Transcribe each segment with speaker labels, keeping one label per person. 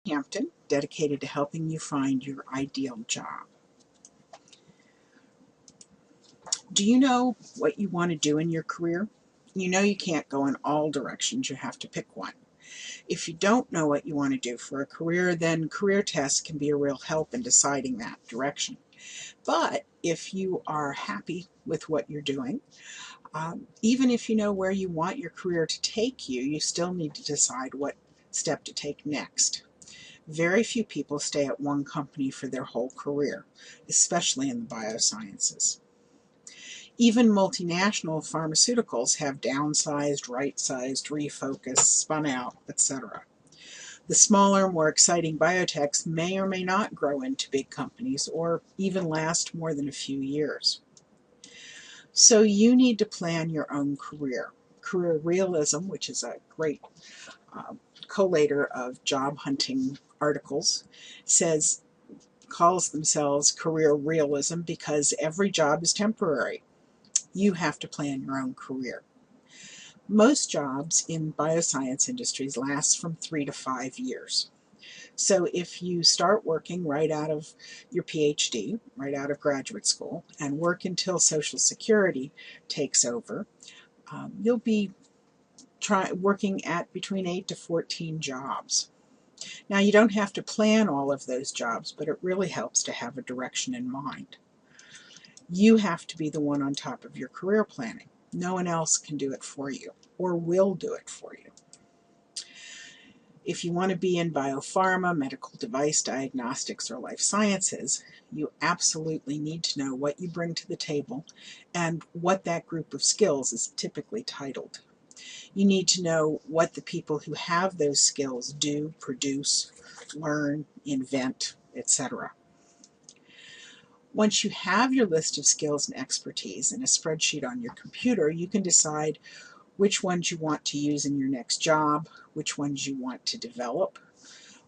Speaker 1: Hampton, dedicated to helping you find your ideal job. Do you know what you want to do in your career? You know you can't go in all directions, you have to pick one. If you don't know what you want to do for a career, then career tests can be a real help in deciding that direction. But if you are happy with what you're doing, even if you know where you want your career to take you, you still need to decide what step to take next. Very few people stay at one company for their whole career, especially in the biosciences. Even multinational pharmaceuticals have downsized, right-sized, refocused, spun out, etc. The smaller, more exciting biotechs may or may not grow into big companies or even last more than a few years. So you need to plan your own career. Career Realism, which is a great collator of job hunting articles, calls themselves Career Realism because every job is temporary. You have to plan your own career. Most jobs in bioscience industries last from 3 to 5 years. So if you start working right out of your PhD, right out of graduate school, and work until Social Security takes over, you'll be working at between 8 to 14 jobs. Now, you don't have to plan all of those jobs, but it really helps to have a direction in mind. You have to be the one on top of your career planning. No one else can do it for you or will do it for you. If you want to be in biopharma, medical device diagnostics, or life sciences, you absolutely need to know what you bring to the table and what that group of skills is typically titled. You need to know what the people who have those skills do, produce, learn, invent, etc. Once you have your list of skills and expertise in a spreadsheet on your computer, you can decide which ones you want to use in your next job, which ones you want to develop,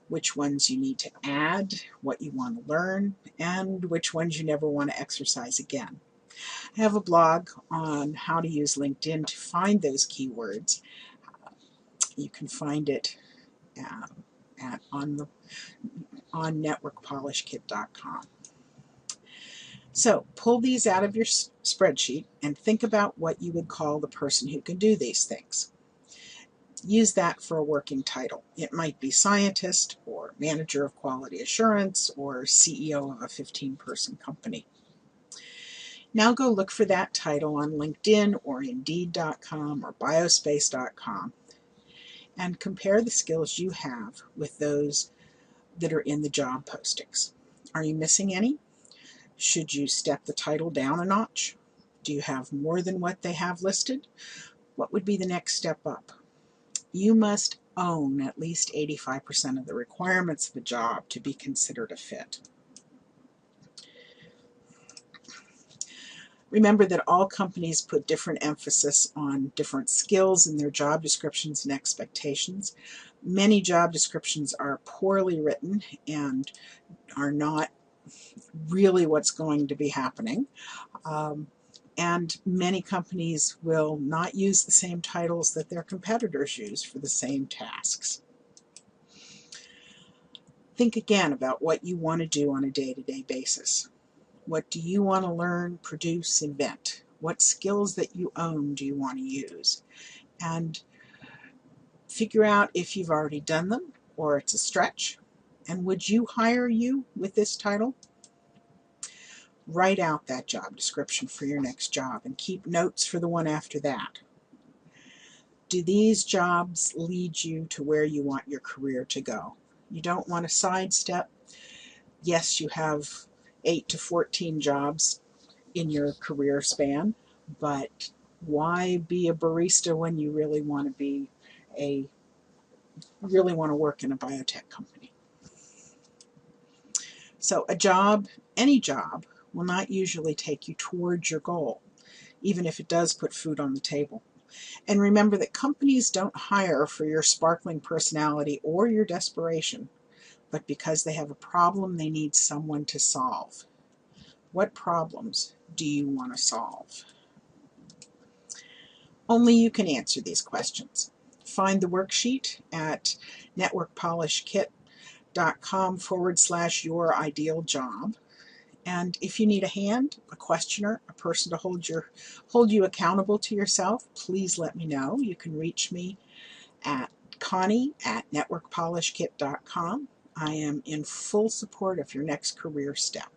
Speaker 1: which ones you need to add, what you want to learn, and which ones you never want to exercise again. I have a blog on how to use LinkedIn to find those keywords. You can find it on networkpolishkit.com. So pull these out of your spreadsheet and think about what you would call the person who can do these things. Use that for a working title. It might be scientist or manager of quality assurance or CEO of a 15-person company. Now go look for that title on LinkedIn or Indeed.com or Biospace.com and compare the skills you have with those that are in the job postings. Are you missing any? Should you step the title down a notch? Do you have more than what they have listed? What would be the next step up? You must own at least 85% of the requirements of a job to be considered a fit. Remember that all companies put different emphasis on different skills in their job descriptions and expectations. Many job descriptions are poorly written and are not really what's going to be happening. And many companies will not use the same titles that their competitors use for the same tasks. Think again about what you want to do on a day-to-day basis. What do you want to learn, produce, invent? What skills that you own do you want to use? And figure out if you've already done them or it's a stretch. And would you hire you with this title? Write out that job description for your next job and keep notes for the one after that. Do these jobs lead you to where you want your career to go? You don't want to sidestep. Yes, you have 8 to 14 jobs in your career span, but why be a barista when you really want to work in a biotech company? So a job, any job, will not usually take you towards your goal, even if it does put food on the table. And remember that companies don't hire for your sparkling personality or your desperation, but because they have a problem they need someone to solve. What problems do you want to solve? Only you can answer these questions. Find the worksheet at networkpolishkit.com your ideal job. And if you need a hand, a questioner, a person to hold you accountable to yourself, please let me know. You can reach me at Connie@networkpolishkit.com. I am in full support of your next career step.